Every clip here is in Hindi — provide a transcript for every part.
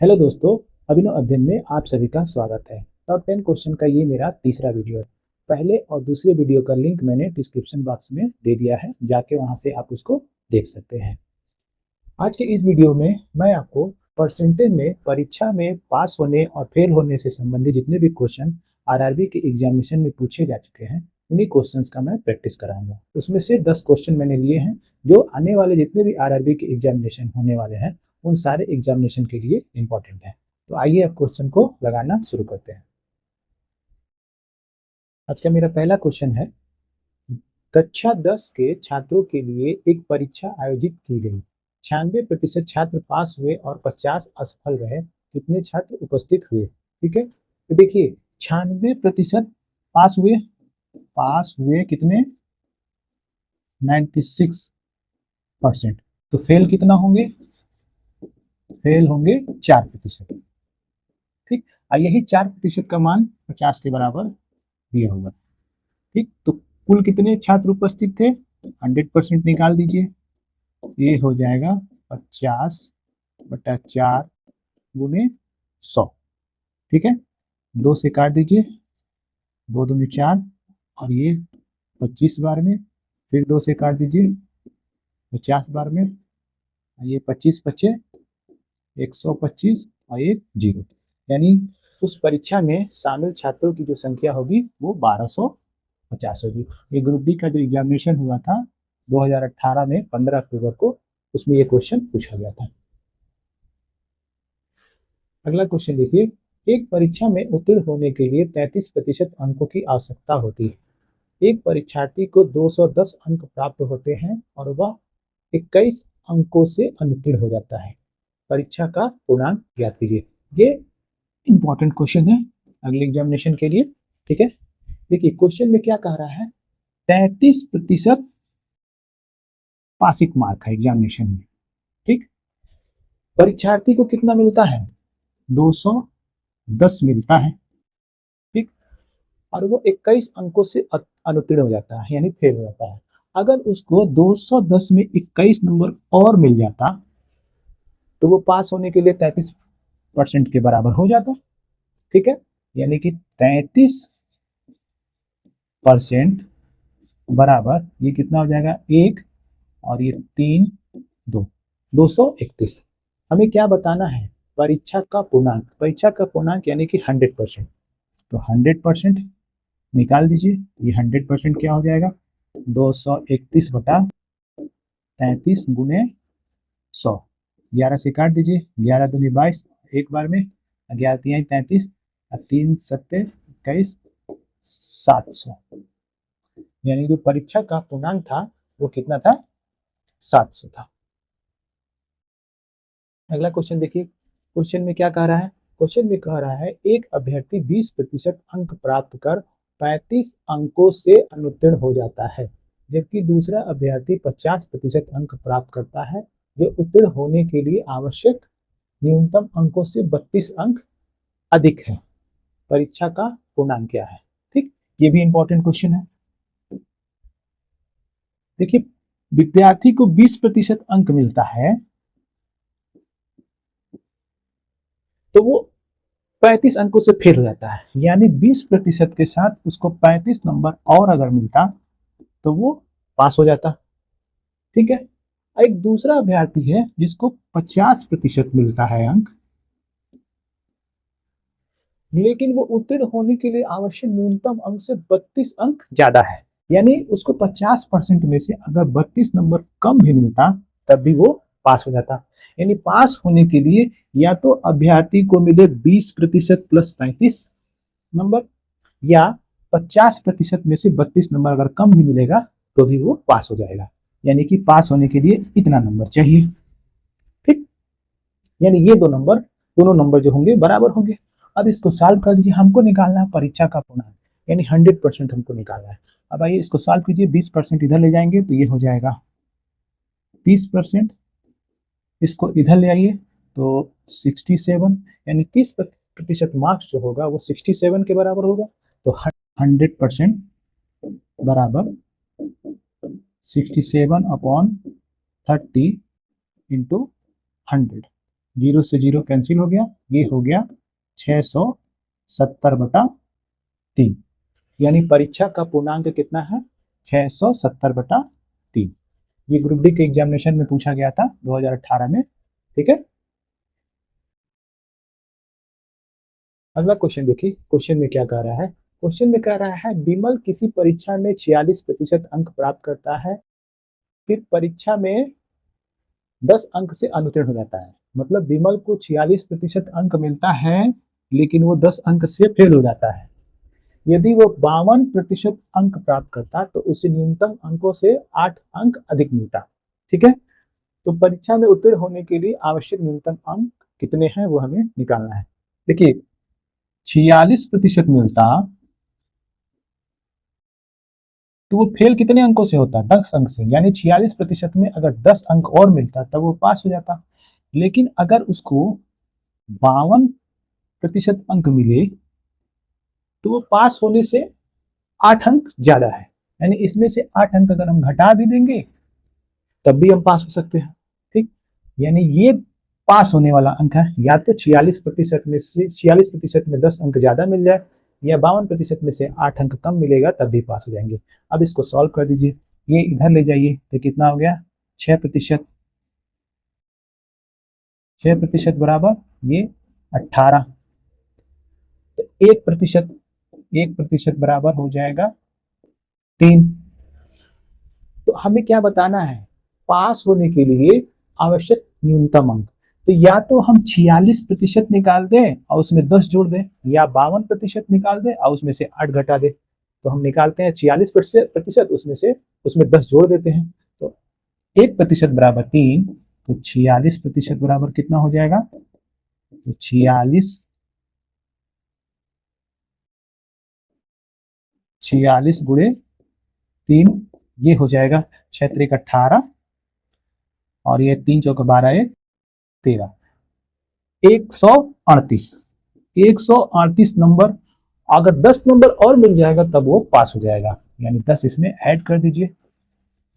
हेलो दोस्तों, अभिनव अध्ययन में आप सभी का स्वागत है। टॉप 10 क्वेश्चन का ये मेरा तीसरा वीडियो है। पहले और दूसरे वीडियो का लिंक मैंने डिस्क्रिप्शन बॉक्स में दे दिया है, जाके वहां से आप उसको देख सकते हैं। आज के इस वीडियो में मैं आपको परसेंटेज में परीक्षा में पास होने और फेल होने से संबंधित जितने भी क्वेश्चन आरआरबी के एग्जामिनेशन में पूछे जा चुके हैं, उन्हीं क्वेश्चंस का मैं प्रैक्टिस कराऊंगा। उसमें से 10 क्वेश्चन मैंने लिए हैं जो आने वाले जितने भी आरआरबी के एग्जामिनेशन होने वाले हैं उन सारे एग्जामिनेशन के लिए इंपॉर्टेंट है। तो आइए अब क्वेश्चन को लगाना शुरू करते हैं। आज का मेरा पहला क्वेश्चन है, कक्षा 10 के छात्रों के लिए एक परीक्षा आयोजित की गई। 96% छात्र पास हुए और 50 असफल रहे। कितने छात्र उपस्थित हुए? ठीक है, तो देखिए 96% पास हुए। पास हुए कितने? 96%। तो फेल कितना होंगे? फेल होंगे 4%। ठीक, और यही 4% का मान 50 के बराबर दिया होगा। ठीक, तो कुल कितने छात्र उपस्थित थे? 100% निकाल दीजिए। ये हो जाएगा 50/4 गुने 100। ठीक है, 2 से काट दीजिए, 2 दूनी 4 और ये 25 बार में, फिर 2 से काट दीजिए 50 बार में, ये 25 बचे 125 और एक 0, यानी उस परीक्षा में शामिल छात्रों की जो संख्या होगी वो 1250 होगी। ये ग्रुप डी का जो एग्जामिनेशन हुआ था 2018 में 15 अक्टूबर को, उसमें ये क्वेश्चन पूछा गया था। अगला क्वेश्चन देखिए, एक परीक्षा में उत्तीर्ण होने के लिए 33% अंकों की आवश्यकता होती है। एक परीक्षार्थी को 210 अंक प्राप्त होते हैं और वह 21 अंकों से अनुत्तीर्ण हो जाता है। परीक्षा का पूर्णांक ज्ञात कीजिए। ये इंपॉर्टेंट क्वेश्चन है अगले एग्जामिनेशन के लिए। ठीक है, देखिए क्वेश्चन में क्या कह रहा है, 33% पासिंग मार्क है एग्जामिनेशन में। ठीक, परीक्षार्थी को कितना मिलता है? 210 मिलता है। ठीक, और वो 21 अंकों से अनुत्तीर्ण हो जाता है, यानी फेल हो जाता है। अगर उसको 210 में 21 नंबर और मिल जाता तो वो पास होने के लिए 33% के बराबर हो जाता। ठीक है, यानी कि 33% बराबर ये कितना हो जाएगा? 1 और ये 3 2 231। हमें क्या बताना है? परीक्षा का पूर्णांक। परीक्षा का पूर्णांक यानी कि 100%। तो 100% निकाल दीजिए। ये 100% क्या हो जाएगा? 231/33 गुने 100। 11 से काट दीजिए, 11 दूनी 22, एक बार में 11 तिहाई 33 और 3 सत्ते 21, 700। यानी जो परीक्षा का पूर्णांक था वो कितना था? 700 था। अगला क्वेश्चन देखिए, क्वेश्चन में क्या कह रहा है? क्वेश्चन में कह रहा है एक अभ्यर्थी 20% अंक प्राप्त कर 35 अंकों से अनुत्तीर्ण हो जाता है, जबकि दूसरा अभ्यर्थी 50% अंक प्राप्त करता है, जो उत्तीर्ण होने के लिए आवश्यक न्यूनतम अंकों से 32 अंक अधिक है। परीक्षा का पूर्णांक क्या है? ठीक, ये भी इंपॉर्टेंट क्वेश्चन है। देखिए, विद्यार्थी को 20% अंक मिलता है तो वो 35 अंकों से फेल हो जाता है, यानी 20% के साथ उसको 35 नंबर और अगर मिलता तो वो पास हो जाता। ठीक है, एक दूसरा अभ्यर्थी है जिसको 50% मिलता है अंक, लेकिन वो उत्तीर्ण होने के लिए आवश्यक न्यूनतम अंक से 32 अंक ज्यादा है, यानी उसको 50% में से अगर 32 नंबर कम भी मिलता तब भी वो पास हो जाता। यानी पास होने के लिए या तो अभ्यर्थी को मिले 20% प्लस 35 नंबर, या 50% में से 32 नंबर अगर कम भी मिलेगा तो भी वो पास हो जाएगा। यानी कि पास होने के लिए इतना नंबर चाहिए। ठीक, यानी ये दोनों नंबर जो होंगे बराबर होंगे। अब इसको सॉल्व कर दीजिए। हमको निकालना है परीक्षा का पूर्णांक, यानी 100% हमको निकालना है। अब आइए इसको सॉल्व कीजिए। 20% इधर ले जाएंगे तो ये हो जाएगा 30%, इसको इधर ले आइए तो 67, यानी 30% मार्क्स जो होगा वो 67 के बराबर होगा। तो 100% बराबर 67/30 इंटू 100। जीरो से जीरो कैंसिल हो गया, ये हो गया 670/3, यानी परीक्षा का पूर्णांक कितना है 670/3। ये ग्रुप डी के एग्जामिनेशन में पूछा गया था 2018 में। ठीक है, अगला क्वेश्चन देखिए, क्वेश्चन में क्या कह रहा है। क्वेश्चन में कह रहा है विमल किसी परीक्षा में 46% अंक प्राप्त करता है, फिर परीक्षा में 10 अंक से अनुत्तीर्ण हो जाता है। मतलब विमल को 46% अंक मिलता है लेकिन वो 10 अंक से फेल हो जाता है। यदि वो 52% अंक प्राप्त करता तो उसे न्यूनतम अंकों से 8 अंक अधिक मिलता। ठीक है, तो परीक्षा में उत्तीर्ण होने के लिए आवश्यक न्यूनतम अंक कितने हैं वो हमें निकालना है। देखिए 46% मिलता तो वो फेल कितने अंकों से होता, 10 अंक से, यानी 46% में अगर 10 अंक और मिलता तब वो पास हो जाता। लेकिन अगर उसको 52% अंक मिले तो वो पास होने से 8 अंक ज्यादा है, यानी इसमें से 8 अंक अगर हम घटा भी देंगे तब भी हम पास हो सकते हैं। ठीक, यानी ये पास होने वाला अंक है, या तो 46% में से 46% में 10 अंक ज्यादा मिल जाए, या 52% में से 8 अंक कम मिलेगा तब भी पास हो जाएंगे। अब इसको सॉल्व कर दीजिए, ये इधर ले जाइए तो कितना हो गया 6%, 6% बराबर ये 18, तो 1% बराबर हो जाएगा 3। तो हमें क्या बताना है, पास होने के लिए आवश्यक न्यूनतम अंक। तो या तो हम 46% निकाल दें और उसमें 10 जोड़ दें, या 52% निकाल दें और उसमें से 8 घटा दें। तो हम निकालते हैं 46%, उसमें 10 जोड़ देते हैं, तो 1% बराबर 3, तो 46% बराबर कितना हो जाएगा, तो 46 गुणे 3, ये हो जाएगा 6 त्रिक 18 और ये 3 चौक 12 1 13, 138। 138 नंबर, अगर 10 नंबर और मिल जाएगा तब वो पास हो जाएगा, यानी 10 इसमें ऐड कर दीजिए,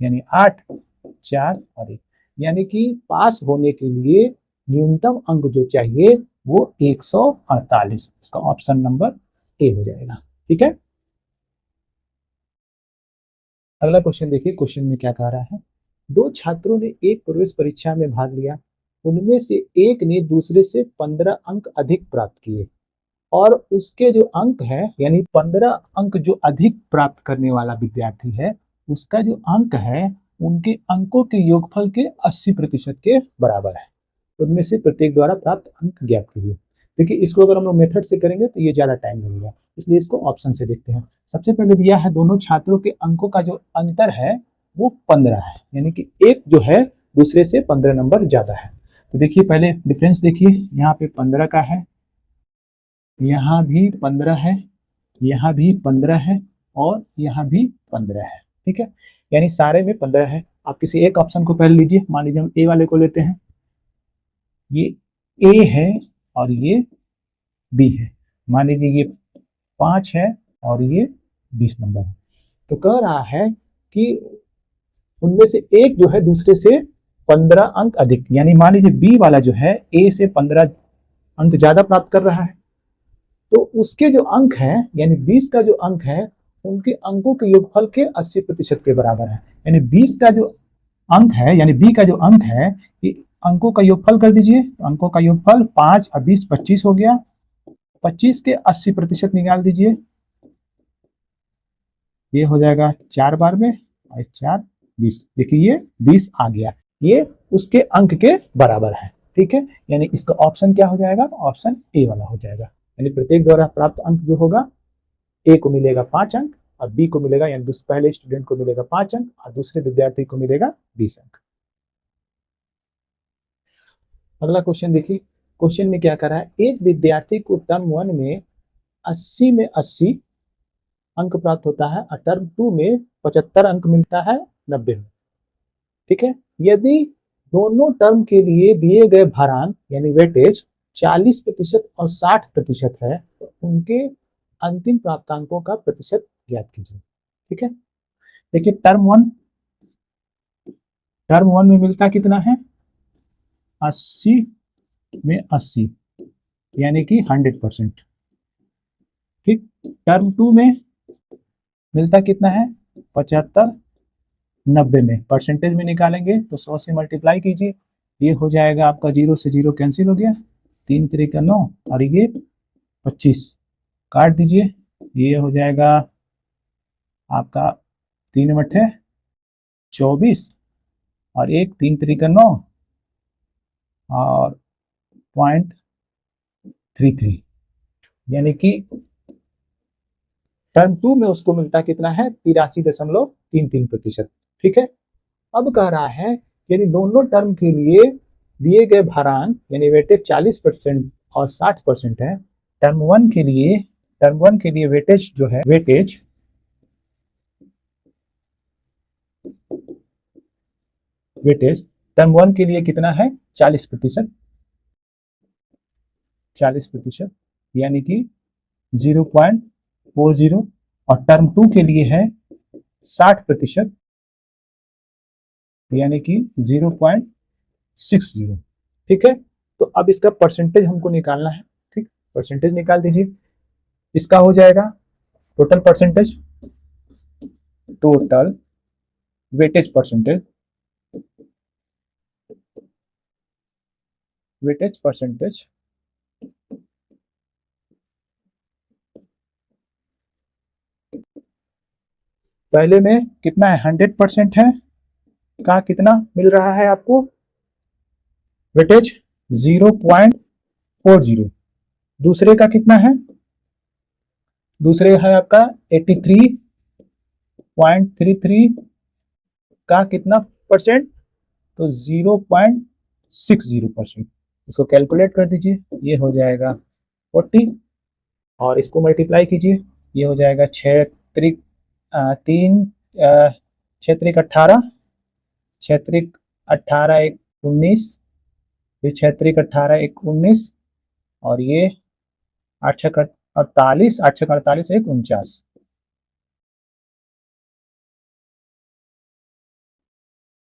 यानी 8 4 और 1, यानी कि पास होने के लिए न्यूनतम अंक जो चाहिए वो 148, इसका ऑप्शन नंबर ए हो जाएगा। ठीक है, अगला क्वेश्चन देखिए, क्वेश्चन में क्या कह रहा है। दो छात्रों ने एक प्रवेश परीक्षा में भाग लिया, उनमें से एक ने दूसरे से 15 अंक अधिक प्राप्त किए, और उसके जो अंक है, यानी 15 अंक जो अधिक प्राप्त करने वाला विद्यार्थी है, उसका जो अंक है उनके अंकों के योगफल के 80% के बराबर है। उनमें से प्रत्येक द्वारा प्राप्त अंक ज्ञात कीजिए। देखिए इसको अगर हम लोग मेथड से करेंगे तो ये ज्यादा टाइम लगेगा, इसलिए इसको ऑप्शन से देखते हैं। सबसे पहले दिया है दोनों छात्रों के अंकों का जो अंतर है वो 15 है, यानी कि एक जो है दूसरे से 15 नंबर ज्यादा है। तो देखिए पहले डिफरेंस देखिए, यहाँ पे 15 का है, यहाँ भी 15 है, यहाँ भी 15 है और यहाँ भी 15 है। ठीक है, यानी सारे में 15 है। आप किसी एक ऑप्शन को पहले लीजिए, मान लीजिए हम ए वाले को लेते हैं, ये ए है और ये बी है। मान लीजिए ये 5 है और ये 20 नंबर है। तो कह रहा है कि उनमें से एक जो है दूसरे से 15 अंक अधिक, यानी मान लीजिए बी वाला जो है ए से 15 अंक ज्यादा प्राप्त कर रहा है, तो उसके जो अंक है यानी 20 का जो अंक है उनके अंकों के योगफल के 80% के बराबर है। यानी 20 का जो अंक है, यानी बी का जो अंक है, ये अंकों का योगफल कर दीजिए, तो अंकों का योगफल 5 और 20 25 हो गया, 25 के 80% निकाल दीजिए, ये हो जाएगा 4 बार में और 4 20, देखिए ये 20 आ गया, ये उसके अंक के बराबर है। ठीक है, यानी इसका ऑप्शन क्या हो जाएगा, ऑप्शन ए वाला हो जाएगा। यानी प्रत्येक द्वारा प्राप्त अंक जो होगा, ए को मिलेगा 5 अंक और बी को मिलेगा, यानी पहले स्टूडेंट को मिलेगा 5 अंक और दूसरे विद्यार्थी को मिलेगा 20 अंक। अगला क्वेश्चन देखिए, क्वेश्चन में क्या कर रहा है, एक विद्यार्थी को टर्म 1 में 80 में 80 अंक प्राप्त होता है और टर्म 2 में 75 अंक मिलता है 90 में। ठीक है, यदि दोनों टर्म के लिए दिए गए भारांक यानी वेटेज 40% और 60% है तो उनके अंतिम प्राप्तांकों का प्रतिशत ज्ञात कीजिए। ठीक है, देखिए टर्म वन में मिलता कितना है 80 में 80 यानी कि 100%। ठीक, टर्म 2 में मिलता कितना है 75, 90 में परसेंटेज में निकालेंगे तो 100 से मल्टीप्लाई कीजिए, ये हो जाएगा आपका 0 से 0 कैंसिल हो गया, 3 3 का 9 और ये 25 काट दीजिए, ये हो जाएगा आपका 3 बटे 24 और 1 3 3 का 9 और 0.33 यानी कि टर्म 2 में उसको मिलता कितना है 83.33%। ठीक है, अब कह रहा है यदि दोनों टर्म के लिए दिए गए भारांक यानी वेटेज 40% और 60% है, टर्म 1 के लिए वेटेज जो है वेटेज टर्म 1 के लिए कितना है 40%, यानी कि 0.40 और टर्म 2 के लिए है 60% यानी कि 0.60। ठीक है, तो अब इसका परसेंटेज हमको निकालना है। ठीक, परसेंटेज निकाल दीजिए, इसका हो जाएगा total percentage, total weightage percentage, पहले में कितना है 100% है का कितना मिल रहा है आपको वेटेज 0.40, दूसरे का कितना है, दूसरे है आपका 83.33 का कितना परसेंट, तो 0.60%। इसको कैलकुलेट कर दीजिए, ये हो जाएगा 40 और इसको मल्टीप्लाई कीजिए, ये हो जाएगा 6 त्रिक 3 6 त्रिक 18, 6 त्रिक 18 1 19, फिर 6 त्रिक 18 1 19 और ये 8 6 48, 8 6 48 1 49,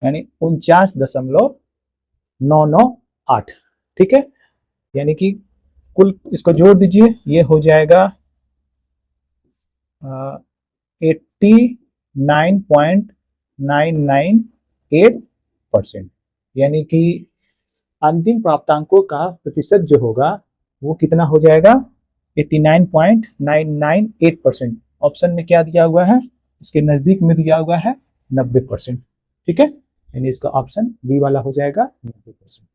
यानी 49.998। ठीक है, यानी कि कुल इसको जोड़ दीजिए, ये हो जाएगा 89.998%, यानी कि अंतिम प्राप्तांकों का प्रतिशत जो होगा वो कितना हो जाएगा 89.998%। ऑप्शन में क्या दिया हुआ है, इसके नजदीक में दिया हुआ है 90%। ठीक है, यानी इसका ऑप्शन बी वाला हो जाएगा 90%।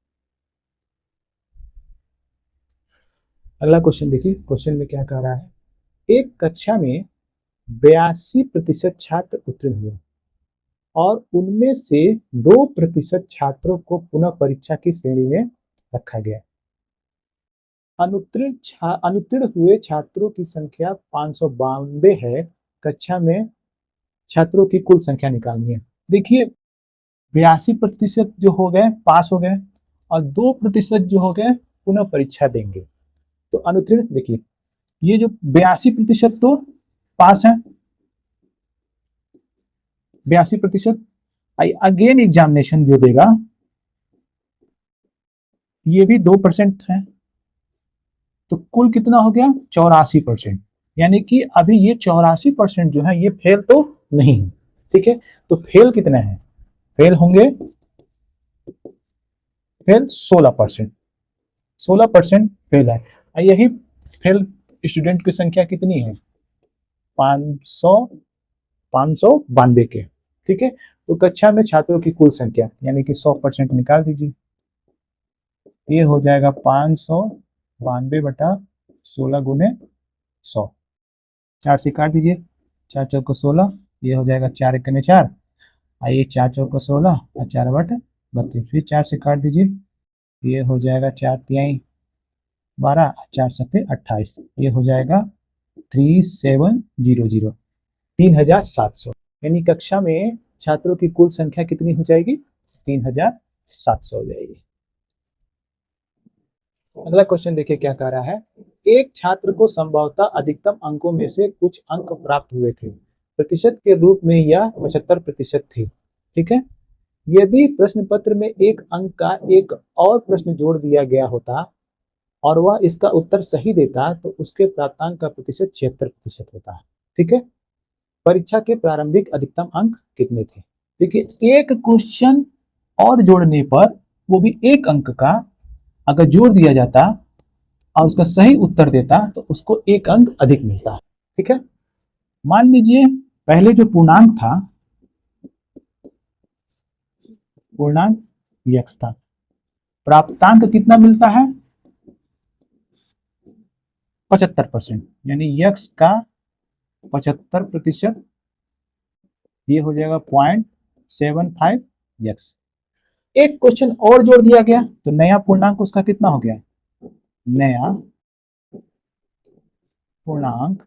अगला क्वेश्चन देखिए, क्वेश्चन में क्या कह रहा है, एक कक्षा में 82% छात्र उत्तीर्ण हुए और उनमें से 2% छात्रों को पुनः परीक्षा की श्रेणी में रखा गया। अनुत्तीर्ण हुए छात्रों की संख्या 592 है, कक्षा में छात्रों की कुल संख्या निकालनी है। देखिए 82% जो हो गए पास हो गए और 2% जो हो गए पुनः परीक्षा देंगे, तो अनुत्तीर्ण देखिए ये जो 82% तो पास है, 82% अगेन एग्जामिनेशन जो देगा ये भी 2% है, तो कुल कितना हो गया 84%, यानी कि अभी ये 84% जो है ये फेल तो नहीं है। ठीक है, तो फेल कितना है, फेल होंगे फेल 16%, 16% फेल है। यही फेल स्टूडेंट की संख्या कितनी है 592 के। ठीक है, तो कक्षा में छात्रों की कुल संख्या यानी कि 100% निकाल दीजिए, ये हो जाएगा 592 बटा 16 गुने 100, 4 से काट दीजिए, 4 चौको 16, ये हो जाएगा 4 एकने 4, आइए 4 चौको 16 और 4 बटे 32, फिर 4 से काट दीजिए, ये हो जाएगा 4 तिहाई 12, 4 सत्ते 28, ये हो जाएगा 3700, 3700, यानी कक्षा में छात्रों की कुल संख्या कितनी हो जाएगी 3700 हो जाएगी। अगला क्वेश्चन देखिए क्या कह रहा है, एक छात्र को संभवतः अधिकतम अंकों में से कुछ अंक प्राप्त हुए थे, प्रतिशत के रूप में यह 75% थे। ठीक है, यदि प्रश्न पत्र में एक अंक का एक और प्रश्न जोड़ दिया गया होता और वह इसका उत्तर सही देता तो उसके प्राप्तांक का प्रतिशत 76% होता है। ठीक है, परीक्षा के प्रारंभिक अधिकतम अंक कितने थे? देखिए, एक क्वेश्चन और जोड़ने पर, वो भी एक अंक का, अगर जोड़ दिया जाता और उसका सही उत्तर देता तो उसको एक अंक अधिक मिलता है। ठीक है, मान लीजिए पहले जो पूर्णांक था, पूर्णांक यक्स था, प्राप्तांक कितना मिलता है? 75%, यानी यक्स का 75%, ये हो जाएगा 0.75 यक्स। एक क्वेश्चन और जोड़ दिया गया तो नया पूर्णांक उसका कितना हो गया? नया पूर्णांक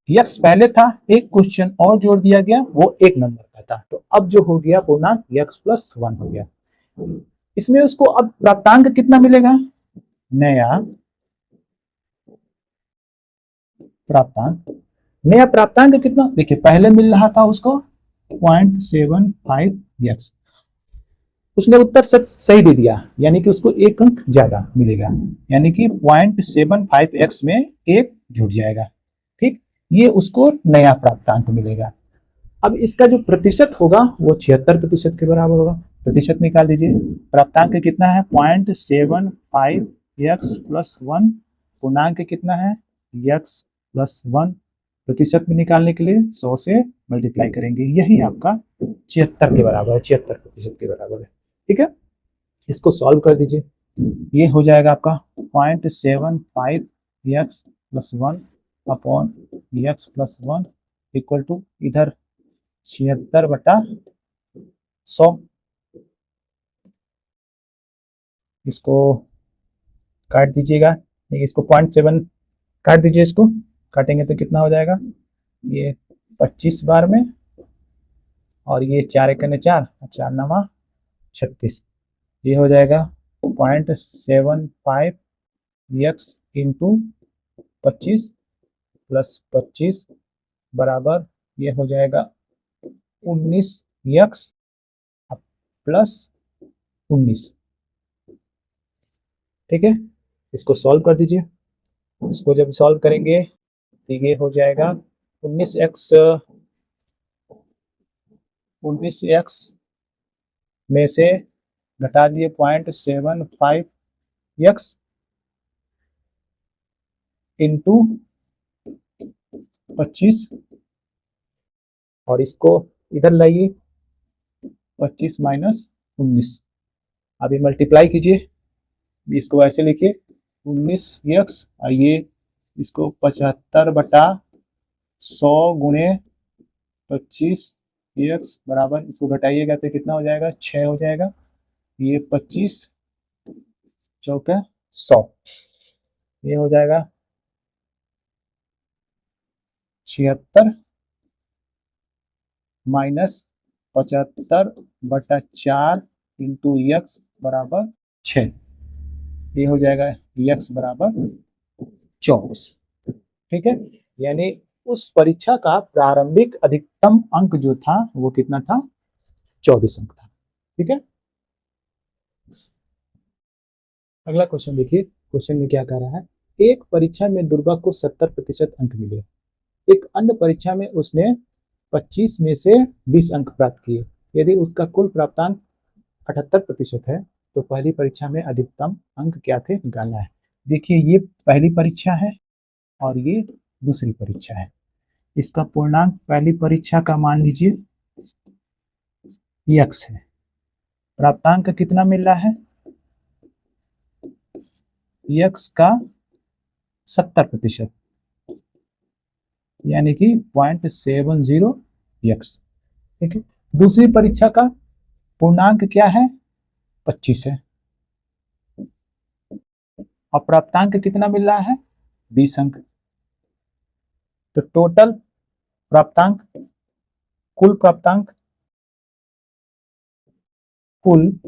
यक्स पहले था, एक क्वेश्चन और जोड़ दिया गया, वो एक नंबर का था, तो अब जो हो गया पूर्णांक यक्स प्लस 1 हो गया। इसमें उसको अब प्राप्तांक कितना मिलेगा? नया प्राप्तांक, नया प्राप्तांक कितना? देखिए, पहले मिल रहा था उसको 0.75 यक्स, उसने उत्तर सही दे दिया, यानी कि उसको एक अंक ज्यादा मिलेगा, यानी कि 0.75 एक्स में एक जुड़ जाएगा। ठीक, ये उसको नया प्राप्तांक मिलेगा। अब इसका जो प्रतिशत होगा वो 76% के बराबर होगा। प्रतिशत निकाल दीजिए, प्राप्तांक कितना है? 0.75 एक्स प्लस 1, पूर्णांक कितना है? X plus 1। प्रतिशत में निकालने के लिए 100 से मल्टीप्लाई करेंगे, यही आपका 76 के बराबर है, 76% के बराबर है। ठीक है, इसको सॉल्व कर दीजिए, ये हो जाएगा आपका 0.75 x plus 1 upon x plus 1 equal to, इधर 76/100, इसको काट दीजिएगा, इसको 0.7 काट दीजिए, इसको काटेंगे तो कितना हो जाएगा? ये 25 बार में, और ये 4 एकने 4, 4 नवा 36, ये हो जाएगा 0.75 एक्स इंटू 25 प्लस 25 बराबर, ये हो जाएगा 19 एक्स प्लस 19। ठीक है, इसको सॉल्व कर दीजिए, इसको जब सॉल्व करेंगे तो ये हो जाएगा 19x में से घटा दिए 0.75 एक्स इंटू 25, और इसको इधर लाइए 25 माइनस 19, अभी मल्टीप्लाई कीजिए, इसको ऐसे लिखिए 19 एक्स, ये इसको 75/100 गुणे 25 एक्स बराबर, इसको घटाइएगा तो कितना हो जाएगा? 6 हो जाएगा, ये 25 चौका 100, ये हो जाएगा 76 माइनस 75/4 इंटू एक्स बराबर 6, ये हो जाएगा एक्स बराबर 24। ठीक है, यानी उस परीक्षा का प्रारंभिक अधिकतम अंक जो था वो कितना था? 24 अंक था। ठीक है, अगला क्वेश्चन देखिए, क्वेश्चन में क्या कह रहा है? एक परीक्षा में दुर्गा को 70% अंक मिले, एक अन्य परीक्षा में उसने 25 में से 20 अंक प्राप्त किए, यदि उसका कुल प्राप्तांक 78% है तो पहली परीक्षा में अधिकतम अंक क्या थे निकालना है। देखिए, ये पहली परीक्षा है और ये दूसरी परीक्षा है, इसका पूर्णांक पहली परीक्षा का मान लीजिए यक्स है, प्राप्तांक कितना मिल रहा है? यक्स का 70%, यानी कि 0.70 यक्स। ठीक है, दूसरी परीक्षा का पूर्णांक क्या है? 25 है, और प्राप्तांक कितना मिल रहा है? 20 अंक। तो टोटल प्राप्तांक, कुल प्राप्तांक, कुल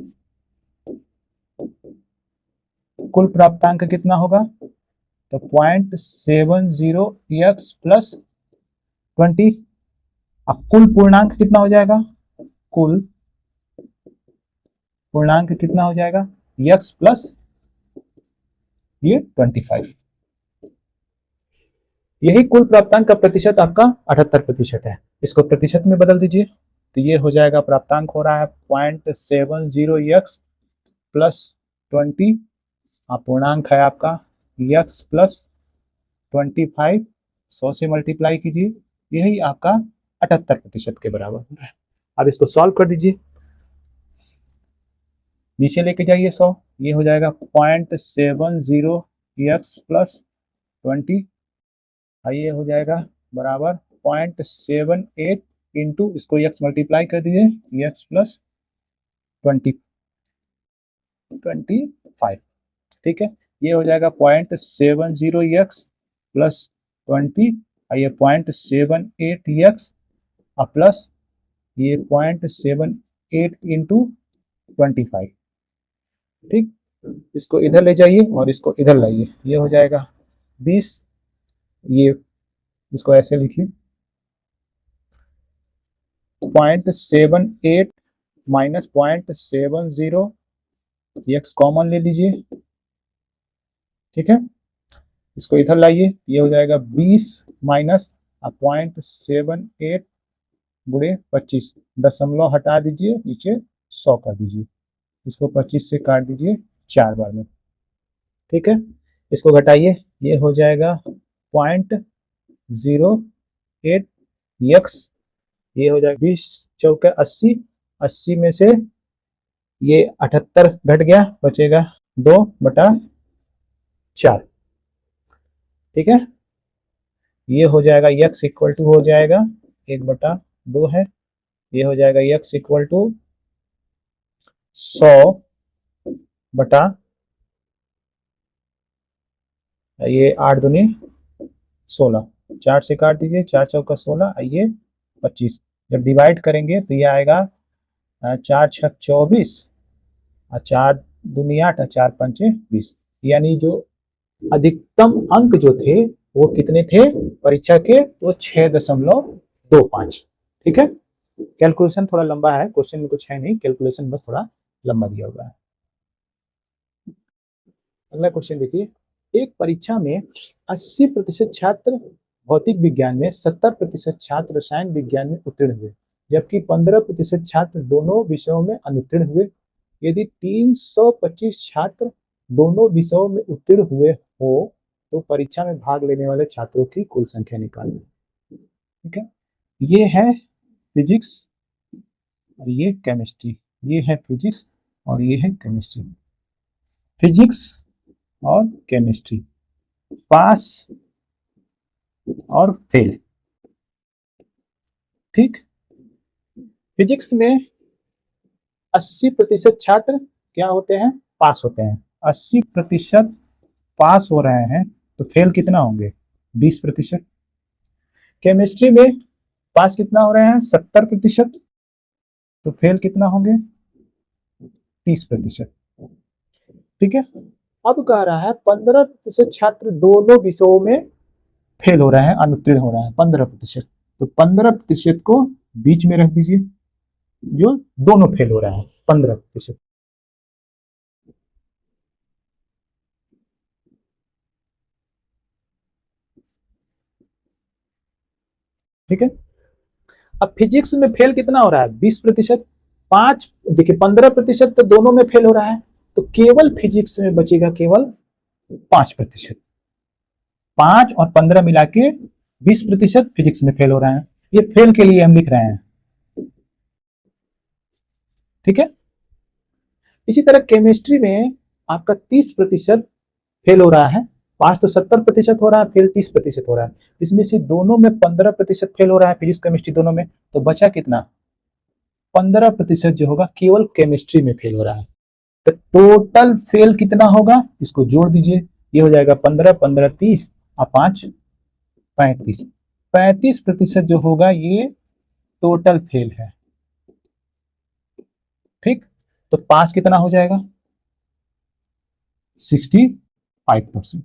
प्राप्तांक कितना होगा? तो 0.70 एक्स प्लस 20, अब कुल पूर्णांक कितना हो जाएगा? कुल पूर्णांक कितना हो जाएगा, x प्लस ये 25। यही कुल प्राप्तांक का प्रतिशत आपका 78% है। इसको प्रतिशत में बदल दीजिए तो ये हो जाएगा, प्राप्तांक हो रहा है 0.70x प्लस 20, पूर्णांक है आपका x प्लस 25, 100 से मल्टीप्लाई कीजिए, यही आपका 78% के बराबर हो रहा है। अब इसको सॉल्व कर दीजिए, नीचे लेके जाइए 100, ये हो जाएगा 0.70x प्लस 20, ये हो जाएगा बराबर 0.78 इंटू, इसको x मल्टीप्लाई कर दीजिए, x प्लस 25, ठीक है। ये हो जाएगा 0.70x प्लस 20, ये 0.78x प्लस ये 0.78 इंटू 25, ठीक। इसको इधर ले जाइए और इसको इधर लाइए, ये हो जाएगा 20, ये इसको ऐसे लिखिए 0.78 माइनस 0.70, x कॉमन ले लीजिए, ठीक है। इसको इधर लाइए, ये हो जाएगा 20 माइनस 0.78 गुणे 25, दशमलव हटा दीजिए, नीचे 100 कर दीजिए, इसको 25 से काट दीजिए 4 बार में, ठीक है। इसको घटाइए, ये हो जाएगा 0.08x, ये हो जाएगा 20 चौके 80, 80 में से ये 78 घट गया, बचेगा 2/4, ठीक है। ये हो जाएगा x इक्वल टू हो जाएगा 1/2 है, ये हो जाएगा x इक्वल टू 100 बटा ये 8 दूनी 16, 4 से काट दीजिए, 4 चौका 16, ये 25, जब डिवाइड करेंगे तो ये आएगा 4 छक 24, 4 दूनी 8, 4 पंचे 20, यानी जो अधिकतम अंक जो थे वो कितने थे परीक्षा के, तो 6.25, ठीक है। कैलकुलेशन थोड़ा लंबा है, क्वेश्चन में कुछ है नहीं, कैलकुलेशन बस थोड़ा लंबा दिया हुआ है। अगला क्वेश्चन देखिए, एक परीक्षा में 80% छात्र भौतिक विज्ञान में, 70% छात्र रसायन विज्ञान में उत्तीर्ण हुए, जबकि 15% छात्र दोनों विषयों में अनुत्तीर्ण हुए। यदि 325 छात्र दोनों विषयों में उत्तीर्ण हुए हो तो परीक्षा में भाग लेने वाले छात्रों की कुल संख्या निकालें, ठीक है। ये है फिजिक्स और ये केमिस्ट्री, ये है फिजिक्स और ये है केमिस्ट्री। फिजिक्स और केमिस्ट्री, पास और फेल, ठीक। फिजिक्स में 80% छात्र क्या होते हैं, पास होते हैं, 80% पास हो रहे हैं, तो फेल कितना होंगे, 20%। केमिस्ट्री में पास कितना हो रहे हैं, 70%, तो फेल कितना होंगे, 30%, ठीक है। अब कह रहा है 15% छात्र दोनों विषयों में फेल हो रहे हैं, अनुत्तीर्ण हो रहे हैं 15%, तो 15% को बीच में रख दीजिए, जो दोनों फेल हो रहे हैं 15%, ठीक है। अब फिजिक्स में फेल कितना हो रहा है, 20%, 5 देखिए 15% तो दोनों में फेल हो रहा है, तो केवल फिजिक्स में बचेगा केवल 5%, 5 और 15 मिला के 20% फिजिक्स में फेल हो रहा है, ये फेल के लिए हम लिख रहे हैं, ठीक है। इसी तरह केमिस्ट्री में आपका 30% फेल हो रहा है, पास तो 70% हो रहा है, फेल 30% हो रहा है, इसमें से दोनों में 15% फेल हो रहा है, फिजिक्स केमिस्ट्री दोनों में, तो बचा कितना, 15% जो होगा केवल केमिस्ट्री में फेल हो रहा है, तो टोटल फेल कितना होगा, इसको जोड़ दीजिए, ये हो जाएगा 15, 15, 30 और 5 35, 35% जो होगा ये टोटल फेल है, ठीक। तो पास कितना हो जाएगा, 65%,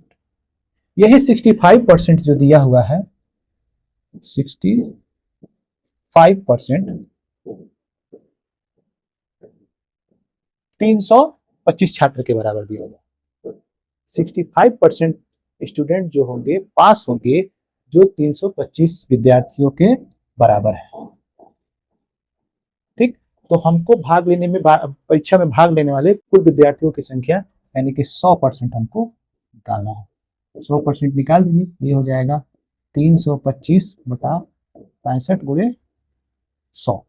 यही 65% जो दिया हुआ है, 65% 325 छात्र के बराबर भी होगा। 65% स्टूडेंट जो होंगे पास होंगे जो 325 विद्यार्थियों के बराबर है। ठीक, तो हमको भाग लेने में परीक्षा में भाग लेने वाले कुल विद्यार्थियों की संख्या यानी कि 100% हमको निकालना है। 100% निकाल दीजिए, ये हो जाएगा 325 बटा 65 गुणे 100।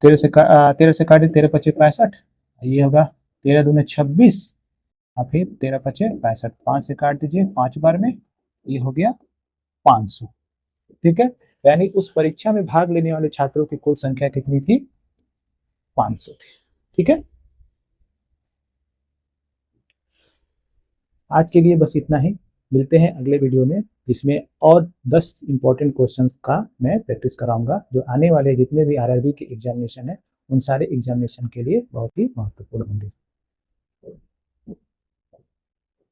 13 से काटे 13 पचे 65, ये होगा 13 दूने 26 और फिर 13 पचे 65, 5 से काट दीजिए 5 बार में, ये हो गया 500। ठीक है, यानी उस परीक्षा में भाग लेने वाले छात्रों की कुल संख्या कितनी थी? 500 थी। ठीक है, आज के लिए बस इतना ही। मिलते हैं अगले वीडियो में, जिसमें और 10 इंपॉर्टेंट क्वेश्चंस का मैं प्रैक्टिस कराऊंगा, जो आने वाले जितने भी आरआरबी के एग्जामिनेशन है उन सारे एग्जामिनेशन के लिए बहुत ही महत्वपूर्ण होंगे।